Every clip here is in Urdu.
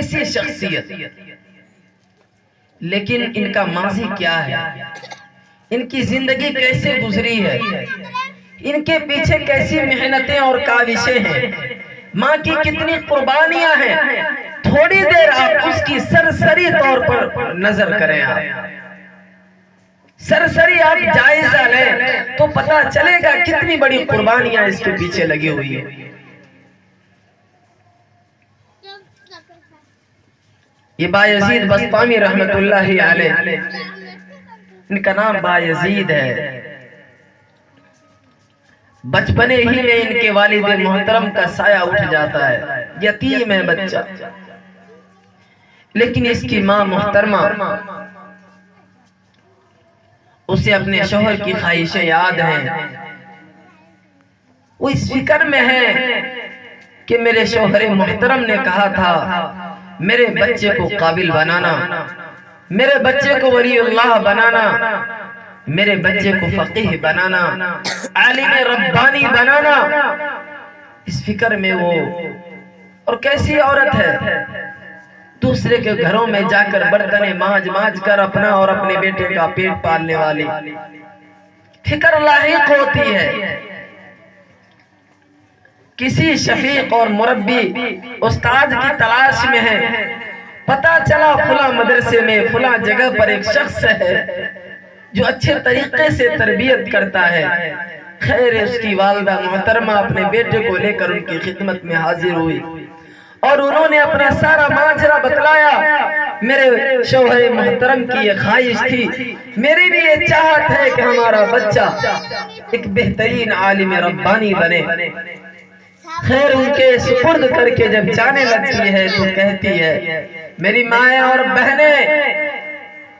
کیسی شخصیت، لیکن ان کا ماضی کیا ہے، ان کی زندگی کیسے گزری ہے، ان کے پیچھے کیسی محنتیں اور کاوشیں ہیں، ماں کی کتنی قربانیاں ہیں، تھوڑی دیر آپ اس کی سرسری طور پر نظر کریں، آپ سرسری آپ جائزہ لیں تو پتہ چلے گا کتنی بڑی قربانیاں اس کے پیچھے لگی ہوئی ہیں۔ یہ بایزید بسطامی رحمت اللہ علیہ، ان کا نام بایزید ہے۔ بچپنے ہی میں ان کے والد محترم کا سایہ اٹھ جاتا ہے، یتیم ہے بچہ، لیکن اس کی ماں محترمہ اسے اپنے شوہر کی خواہشیں یاد ہیں، وہ اس فکر میں ہے کہ میرے شوہر محترم نے کہا تھا میرے بچے کو قابل بنانا، میرے بچے کو ولی اللہ بنانا، میرے بچے کو فقیہ بنانا، عالم ربانی بنانا، اس فکر میں وہ، اور کیسی عورت ہے دوسرے کے گھروں میں جا کر برتنیں مانج مانج کر اپنا اور اپنے بیٹے کا پیٹ پالنے والی، فکر لاحق ہوتی ہے۔ کسی شفیق اور مربی استاد کی تلاش میں ہے، پتہ چلا فلاں مدرسے میں فلاں جگہ پر ایک شخص ہے جو اچھے طریقے سے تربیت کرتا ہے۔ خیر اس کی والدہ محترمہ اپنے بیٹے کو لے کر ان کی خدمت میں حاضر ہوئی اور انہوں نے اپنا سارا ماجرا بتلایا۔ میرے شوہر محترم کی یہ خواہش تھی، میری بھی یہ چاہت ہے کہ ہمارا بچہ ایک بہترین عالم ربانی بنے۔ خیر ان کے سپرد کر کے جب جانے لگتی ہے تو کہتی ہے میری مائیں اور بہنیں،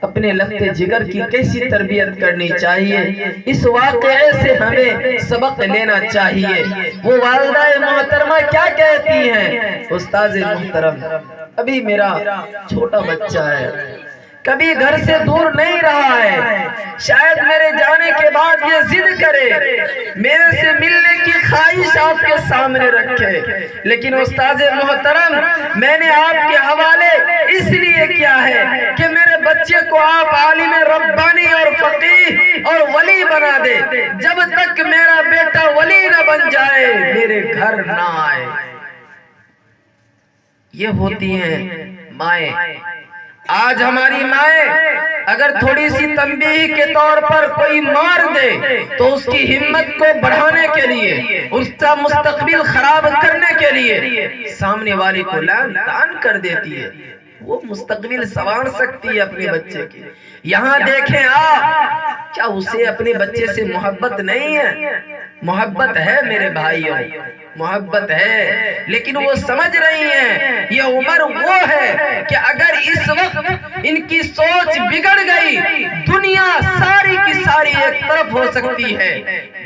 اپنے لگتے جگر کی کیسی تربیت کرنی چاہیے، اس واقعے سے ہمیں سبق لینا چاہیے۔ وہ والدہ محترمہ کیا کہتی ہیں، استاذ محترم ابھی میرا چھوٹا بچہ ہے، کبھی گھر سے دور نہیں رہا ہے، شاید میرے جانے کے بعد یہ ضد کرے، میرے سے ملنے کی خواہش آپ کے سامنے رکھے، لیکن استاذ محترم میں نے آپ کے حوالے اس لیے کیا ہے کہ میرے بچے کو آپ عالم ربانی اور فقیہ اور ولی بنا دے، جب تک میرا بیٹا ولی نہ بن جائے میرے گھر نہ آئے۔ یہ ہوتی ہیں مائیں۔ آج ہماری مائیں اگر تھوڑی سی تنبیہ کے طور پر کوئی مار دے تو اس کی ہمت کو بڑھانے کے لیے، اس کا مستقبل خراب کرنے کے لیے سامنے والی کو لعن طعن کر دیتی ہے۔ وہ مستقبل سنوار سکتی ہے اپنے بچے کی۔ یہاں دیکھیں آپ، کیا اسے اپنے بچے سے محبت نہیں ہے؟ محبت ہے میرے بھائیوں، محبت ہے، لیکن وہ سمجھ رہی ہیں یہ عمر وہ ہے کہ اگر اس وقت ان کی سوچ بگڑ گئی دنیا ساری کی ساری ایک طرف ہو سکتی ہے۔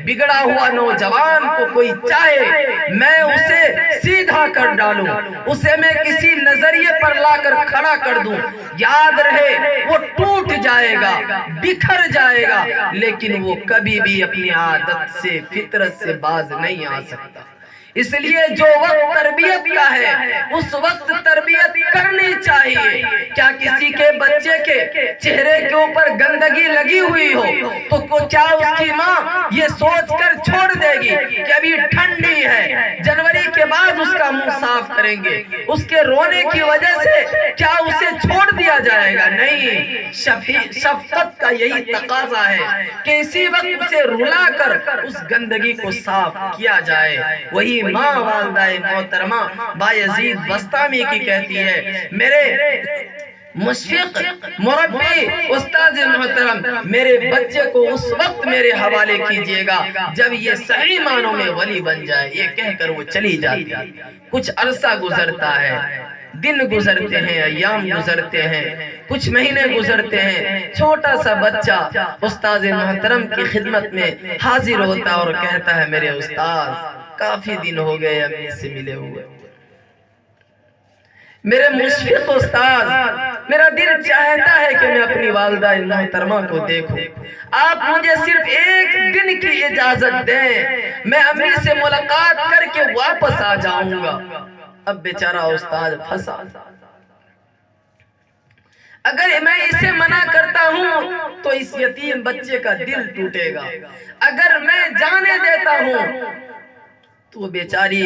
بگڑا ہوا نوجوان کو کوئی چاہے میں اسے سیدھا کر ڈالوں، اسے میں کسی نظریے پر لا کر کھڑا کر دوں، یاد رہے وہ ٹوٹ جائے گا، بکھر جائے گا، لیکن وہ کبھی بھی اپنی عادت سے فطرت سے باز نہیں آ سکتا۔ اس لیے جو وقت تربیت کا ہے اس وقت تربیت کرنی چاہیے۔ کیا کسی کے بچے کے چہرے کے اوپر گندگی لگی ہوئی ہو تو کیا اس کی ماں یہ سوچ کر چھوڑ دے گی کہ ابھی ٹھنڈی ہے، جنوری کے بعد اس کا منہ صاف کریں گے، اس کے رونے کی وجہ سے کیا اسے چھوڑ دیا جائے گا؟ نہیں، شفقت کا یہی تقاضا ہے کہ اسی وقت اسے رلا کر اس گندگی کو صاف کیا جائے۔ وہی ماں والدہ محترمہ بایزید بسطامی کی کہتی ہے میرے مشفق مربی استاذ محترم میرے بچے کو اس وقت میرے حوالے کیجئے گا جب یہ صحیح معنوں میں ولی بن جائے۔ یہ کہہ کر وہ چلی جاتی ہے۔ کچھ عرصہ گزرتا ہے، دن گزرتے ہیں، ایام گزرتے ہیں، کچھ مہینے گزرتے ہیں، چھوٹا سا بچہ استاذ محترم کی خدمت میں حاضر ہوتا اور کہتا ہے میرے استاذ کافی دن ہو گئے امی سے ملے ہوئے، میرے مشفق استاذ میرا دل چاہتا ہے کہ میں اپنی والدہ محترمہ کو دیکھوں، آپ مجھے صرف ایک دن کی اجازت دیں، میں امی سے ملاقات کر کے واپس آ جاؤں گا۔ اب بیچارہ استاذ پھنسا، اگر میں اسے منع کرتا ہوں تو اس یتیم بچے کا دل ٹوٹے گا، اگر میں جانے دیتا ہوں تو وہ بیچاری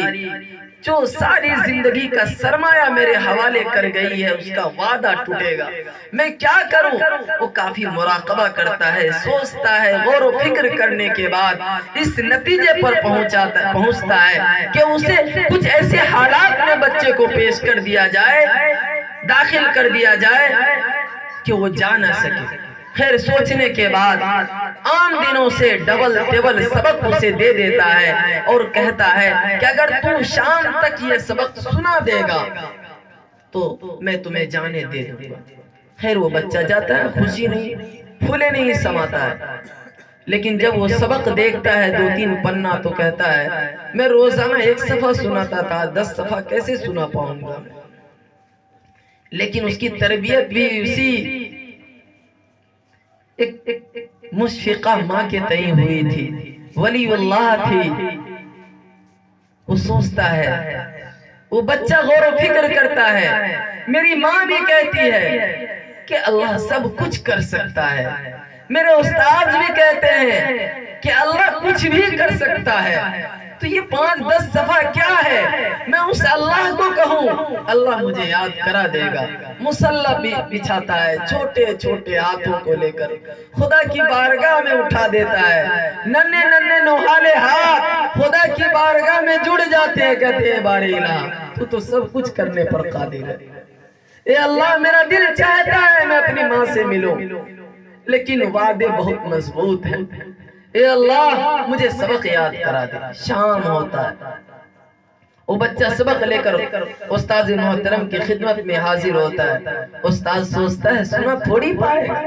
جو ساری زندگی کا سرمایہ میرے حوالے کر گئی ہے اس کا وعدہ ٹوٹے گا، میں کیا کروں؟ وہ کافی مراقبہ کرتا ہے، سوچتا ہے، غور و فکر کرنے کے بعد اس نتیجے پر پہنچتا ہے کہ اسے کچھ ایسے حالات میں بچے کو پیش کر دیا جائے، داخل کر دیا جائے کہ وہ جا نہ سکے۔ خیر سوچنے کے بعد عام دنوں سے ڈبل ٹیبل سبق اسے دے دیتا ہے اور کہتا ہے کہ اگر تم شام تک یہ سبق سنا دے گا تو میں تمہیں جانے دے دوں گا۔ خیر وہ بچہ جاتا ہے، خوشی نہیں پھولے نہیں سماتا ہے، لیکن جب وہ سبق دیکھتا ہے 2-3 پنہ تو کہتا ہے میں روزانہ 1 صفحہ سناتا تھا، 10 صفحہ کیسے سنا پاؤں گا؟ لیکن اس کی تربیت بھی اسی ایک مشفقہ ماں کے تئیں ہوئی تھی، ولی اللہ تھی۔ وہ سوچتا ہے، وہ بچہ غور و فکر کرتا ہے، میری ماں بھی کہتی ہے کہ اللہ سب کچھ کر سکتا ہے، میرے استاد بھی کہتے ہیں کہ اللہ کچھ بھی کر سکتا ہے، تو یہ 5-10 صفحہ کیا ہے؟ میں اس اللہ کو کہوں، اللہ مجھے یاد کرا دے گا۔ مصلی بھی بچھاتا ہے، چھوٹے چھوٹے ہاتھوں کو لے کر خدا کی بارگاہ میں اٹھا دیتا ہے، ننھے ننھے نوحالے ہاتھ خدا کی بارگاہ میں جڑ جاتے ہیں، کہتے ہیں بارے الہ تو سب کچھ کرنے پر قادر ہے، اے اللہ میرا دل چاہتا ہے میں اپنی ماں سے ملوں لیکن وعدے بہت مضبوط ہیں، اے اللہ مجھے سبق یاد کرا دے۔ شام ہوتا ہے، وہ بچہ سبق لے کر استاد محترم کی خدمت میں حاضر ہوتا ہے۔ استاد سوچتا ہے سنا تھوڑی پائے گا،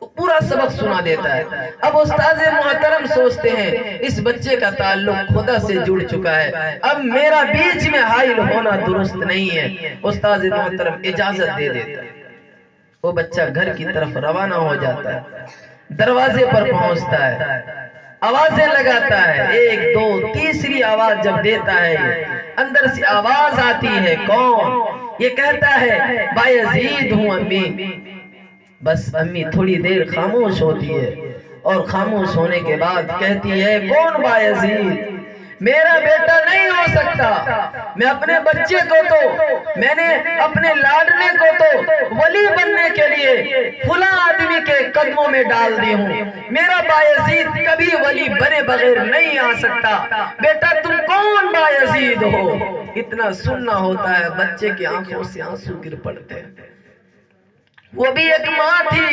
وہ پورا سبق سنا دیتا ہے۔ اب استاد محترم سوچتے ہیں اس بچے کا تعلق خدا سے جڑ چکا ہے، اب میرا بیچ میں حائل ہونا درست نہیں ہے۔ استاد محترم اجازت دے دیتا ہے، وہ بچہ گھر کی طرف روانہ ہو جاتا ہے، دروازے پر پہنچتا ہے، آوازیں لگاتا ہے، 1 2 تیسری آواز جب دیتا ہے اندر سے آواز آتی ہے، کون؟ یہ کہتا ہے بایزید ہوں امی۔ بس امی تھوڑی دیر خاموش ہوتی ہے اور خاموش ہونے کے بعد کہتی ہے کون بایزید؟ میرا بیٹا نہیں ہو سکتا، میں اپنے بچے کو تو میں نے اپنے لاڈنے کو تو ولی بننے کے لیے فلاں آدمی کے قدموں میں ڈال دی ہوں، میرا بایزید کبھی ولی بنے بغیر نہیں آ سکتا، بیٹا تم کون بایزید ہو؟ اتنا سننا ہوتا ہے، بچے کی آنکھوں سے آنسو گر پڑتے ہیں۔ وہ بھی ایک ماں تھی،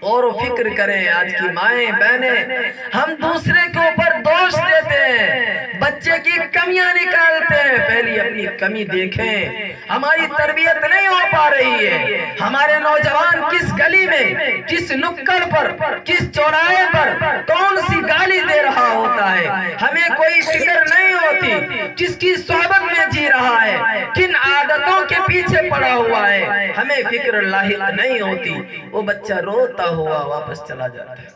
غور و فکر کریں آج کی مائیں بہنیں، ہم دوسرے کے اوپر دوش دیتے ہیں، بچے کی کمیاں نکالتے ہیں، پہلی اپنی کمی دیکھیں۔ ہماری تربیت نہیں ہو پا رہی ہے، ہمارے نوجوان کس گلی میں، کس نکڑ پر، کس چوراہے پر کون سی گالی دے رہا ہوتا ہے، ہمیں کوئی فکر نہیں ہوتی، کس کی صحبت میں جی رہا ہے، کن عادتوں کے پیچھے پڑا ہوا ہے، ہمیں فکر لاحق نہیں ہوتی۔ وہ بچہ روتا ہوا واپس چلا جاتا ہے،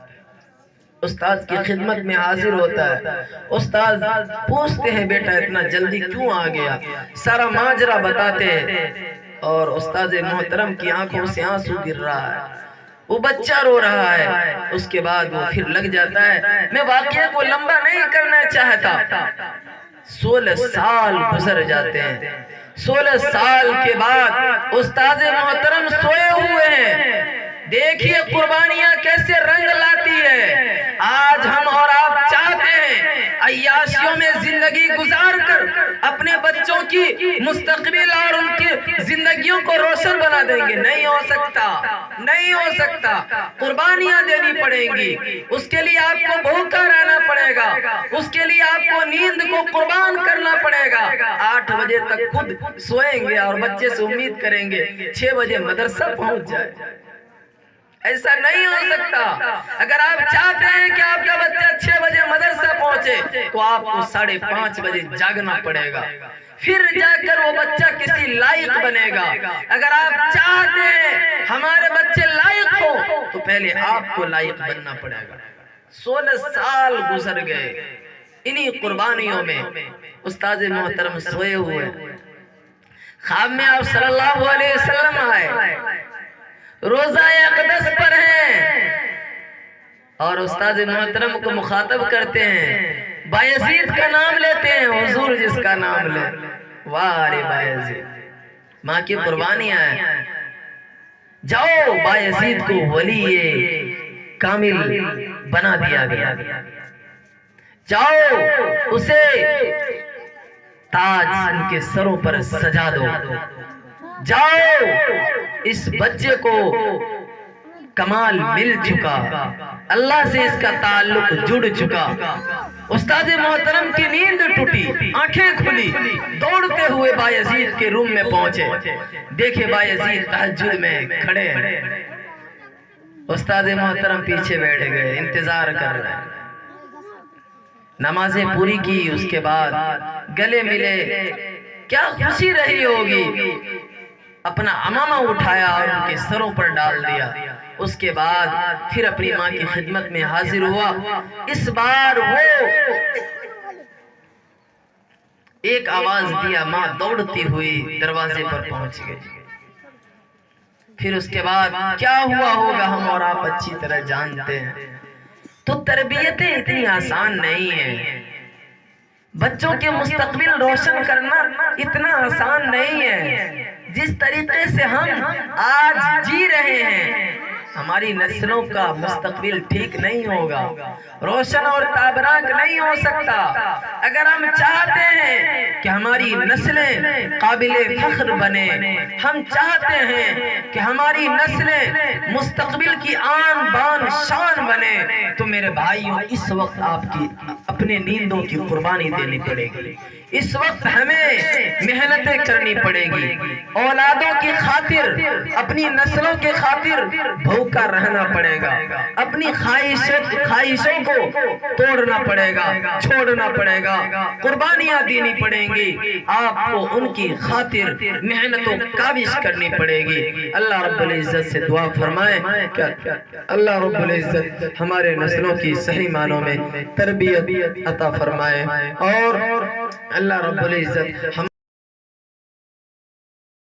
استاد کی خدمت میں حاضر ہوتا ہے، استاد پوچھتے ہیں بیٹا اتنا جلدی کیوں آ گیا؟ سارا ماجرا بتاتے ہیں اور استاد محترم کی آنکھوں سے آنسو گر رہا ہے، وہ بچہ رو رہا ہے۔ اس کے بعد وہ پھر لگ جاتا ہے، میں واقعے کو لمبا نہیں کرنا چاہتا، 16 سال گزر جاتے ہیں، 16 سال کے بعد استاد محترم سوئے ہوئے ہیں۔ دیکھیے قربانیاں کیسے رنگ لاتی ہے۔ آج ہم اور آپ چاہتے ہیں عیاشیوں میں زندگی گزار کر اپنے بچوں کی مستقبل اور ان کی زندگیوں کو روشن بنا دیں گے، نہیں ہو سکتا، نہیں ہو سکتا۔ قربانیاں دینی پڑیں گی، اس کے لیے آپ کو بھوکا رہنا پڑے گا، اس کے لیے آپ کو نیند کو قربان کرنا پڑے گا۔ 8 بجے تک خود سوئیں گے اور بچے سے امید کریں گے 6 بجے مدرسہ پہنچ جائے، ایسا نہیں ہو سکتا۔ اگر آپ چاہتے ہیں کہ آپ کا بچہ 6 بجے مدرسہ پہنچے تو آپ کو 5:30 بجے جاگنا پڑے گا، پھر جا کر وہ بچہ کسی لائق بنے گا۔ اگر آپ چاہتے ہیں ہمارے بچے لائق ہو تو پہلے آپ کو لائق بننا پڑے گا۔ 16 سال گزر گئے، انہی قربانیوں میں استاد محترم سوئے ہوئے، خواب میں آپ صلی اللہ علیہ وسلم آئے، روزہ اقدس پر ہیں اور استاد محترم کو مخاطب کرتے ہیں، بایزید کا نام لیتے ہیں، حضور جس کا نام لے، واہ رے بایزید، ماں کی قربانیاں ہیں، جاؤ بایزید کو ولی کامل بنا دیا گیا، جاؤ اسے تاج ان کے سروں پر سجا دو، جاؤ اس بچے کو کمال مل چکا، اللہ سے اس کا تعلق جڑ چکا۔ استاد محترم کی نیند ٹوٹی، آنکھیں کھلی، دوڑتے ہوئے بایزید کے روم میں پہنچے، دیکھے بایزید تہجد میں کھڑے ہیں، استاد محترم پیچھے بیٹھ گئے، انتظار کر رہے ہیں، نمازیں پوری کی، اس کے بعد گلے ملے، کیا خوشی رہی ہوگی، اپنا عمامہ اٹھایا اور ان کے سروں پر ڈال دیا، اس کے بعد پھر اپنی ماں کی خدمت میں حاضر ہوا۔ اس بار وہ ایک آواز دیا، ماں دوڑتی ہوئی دروازے پر پہنچ گئی۔ پھر اس کے بعد کیا ہوا ہوگا ہم اور آپ اچھی طرح جانتے ہیں۔ تو تربیتیں اتنی آسان نہیں ہیں، بچوں کے مستقبل روشن کرنا اتنا آسان نہیں ہے۔ جس طریقے سے ہم آج جی رہے ہیں، ہماری نسلوں کا مستقبل ٹھیک نہیں ہوگا، روشن اور تابراک نہیں ہو سکتا۔ اگر ہم چاہتے ہیں کہ ہماری نسلیں قابل فخر بنے، ہم چاہتے ہیں کہ ہماری نسلیں مستقبل کی آن بان شان بنے، تو میرے بھائیوں اس وقت آپ کی اپنے نیندوں کی قربانی دینی پڑے گی، اس وقت ہمیں محنتیں کرنی پڑے گی، اولادوں کی خاطر، اپنی نسلوں کے خاطر بھوکا رہنا پڑے گا، اپنی خواہشوں کو توڑنا پڑے گا، چھوڑنا پڑے گا، قربانیاں دینی پڑیں گی، آپ کو ان کی خاطر محنت و کاوش کرنی پڑے گی۔ اللہ رب العزت سے دعا فرمائے کہ اللہ رب العزت ہمارے نسلوں کی صحیح معنوں میں تربیت عطا فرمائے، اور اللہ رب العزت